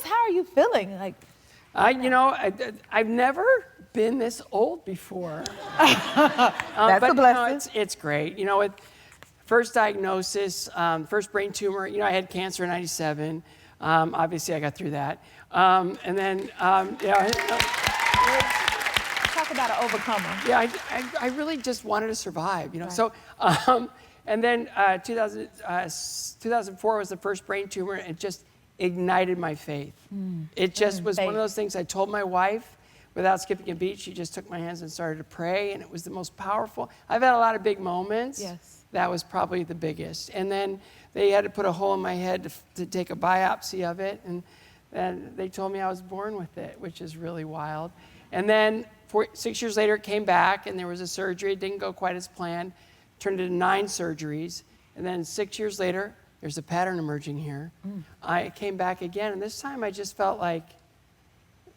us, how are you feeling? Like, I've never been this old before. that's a blessing. It's great. With first diagnosis, first brain tumor, I had cancer in 97. Obviously, I got through that. And then, Talk about an overcomer. Yeah, I really just wanted to survive, Right. So, and then 2004 was the first brain tumor, and it just ignited my faith. It just was one of those things I told my wife without skipping a beat. She just took my hands and started to pray, and it was the most powerful. I've had a lot of big moments. Yes. That was probably the biggest. And then they had to put a hole in my head to take a biopsy of it, and they told me I was born with it, which is really wild. And then 6 years later, it came back, and there was a surgery. It didn't go quite as planned. Turned into 9 surgeries. And then 6 years later, there's a pattern emerging here. I came back again, and this time I just felt like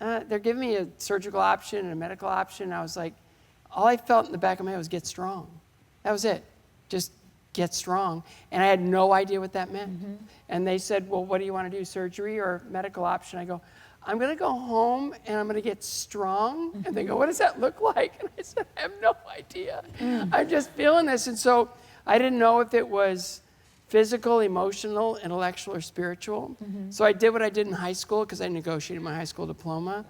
they're giving me a surgical option and a medical option. I was like, all I felt in the back of my head was get strong. That was it. Just get strong. And I had no idea what that meant. And they said, well, what do you want to do, surgery or medical option? I go, I'm going to go home and I'm going to get strong. And they go, what does that look like? And I said, I have no idea. I'm just feeling this. And so I didn't know if it was physical, emotional, intellectual, or spiritual. So I did what I did in high school because I negotiated my high school diploma.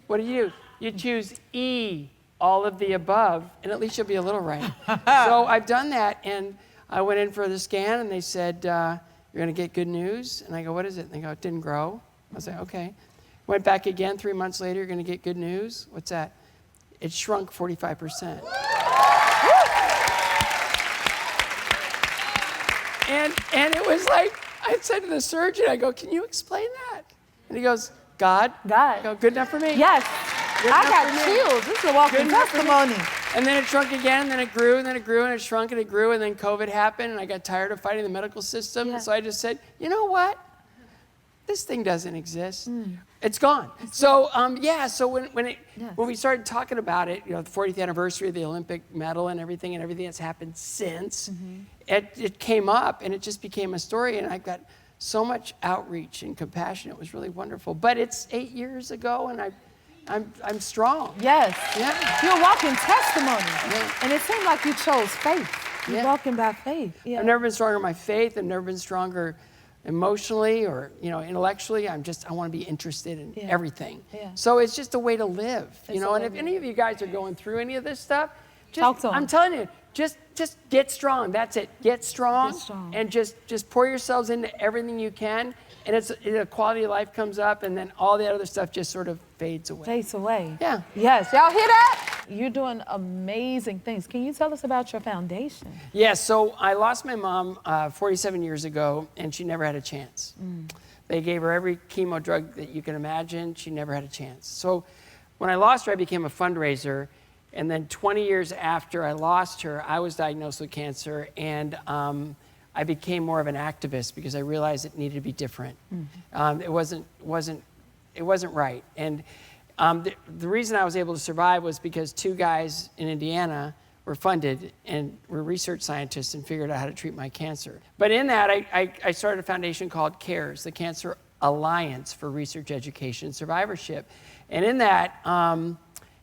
What do? You choose E, all of the above, and at least you'll be a little right. So I've done that, and I went in for the scan, and they said, you're going to get good news. And I go, what is it? And they go, it didn't grow. I was like, okay. Went back again 3 months later, you're going to get good news. What's that? It shrunk 45%. And it was like, I said to the surgeon, I go, can you explain that? And he goes, God. I go, good enough for me. Yes. Good I enough got for me. chills. This is a walking testimony. And then it shrunk again, and then it grew, and then it grew, and it shrunk, and it grew, and then COVID happened, and I got tired of fighting the medical system. Yeah. So I just said, you know what? This thing doesn't exist. It's gone. So so when we started talking about it, the 40th anniversary of the Olympic medal and everything that's happened since, it came up, and it just became a story, and I got so much outreach and compassion. It was really wonderful. But it's 8 years ago, and I'm strong. Yes. Yeah. You're a walking testimony. Yeah. And it seemed like you chose faith. You're walking by faith. Yeah. I've never been stronger in my faith. I've never been stronger emotionally or intellectually. I want to be interested in everything. Yeah. So it's just a way to live. It's And if any of you guys are going through any of this stuff, Talk to 'em. I'm telling you, just get strong. That's it. Get strong. Get strong. And just pour yourselves into everything you can. And the quality of life comes up, and then all the other stuff just sort of fades away. Fades away. Yeah. Yes. Y'all hear that? You're doing amazing things. Can you tell us about your foundation? Yeah, so I lost my mom 47 years ago, and she never had a chance. They gave her every chemo drug that you can imagine. She never had a chance. So when I lost her, I became a fundraiser. And then 20 years after I lost her, I was diagnosed with cancer, and I became more of an activist because I realized it needed to be different. It wasn't right. And the reason I was able to survive was because 2 guys in Indiana were funded and were research scientists and figured out how to treat my cancer. But in that, I started a foundation called CARES, the Cancer Alliance for Research, Education, and Survivorship. And in that,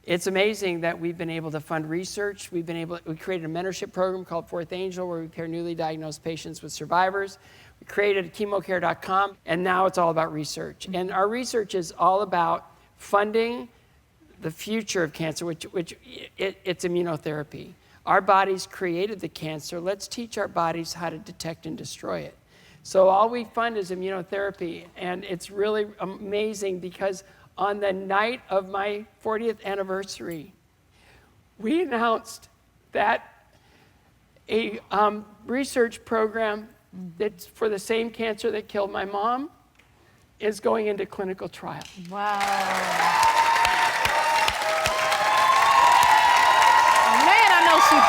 it's amazing that we've been able to fund research. We created a mentorship program called Fourth Angel, where we pair newly diagnosed patients with survivors. We created chemocare.com, and now it's all about research. And our research is all about funding the future of cancer, which it's immunotherapy. Our bodies created the cancer. Let's teach our bodies how to detect and destroy it. So all we fund is immunotherapy, and it's really amazing because on the night of my 40th anniversary, we announced that a research program that's for the same cancer that killed my mom is going into clinical trial. Wow. Man, I know she's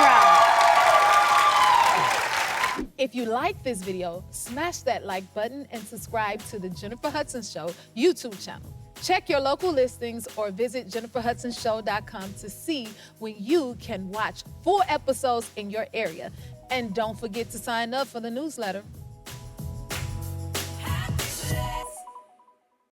proud. If you like this video, smash that like button and subscribe to the Jennifer Hudson Show YouTube channel. Check your local listings or visit jenniferhudsonshow.com to see when you can watch full episodes in your area. And don't forget to sign up for the newsletter.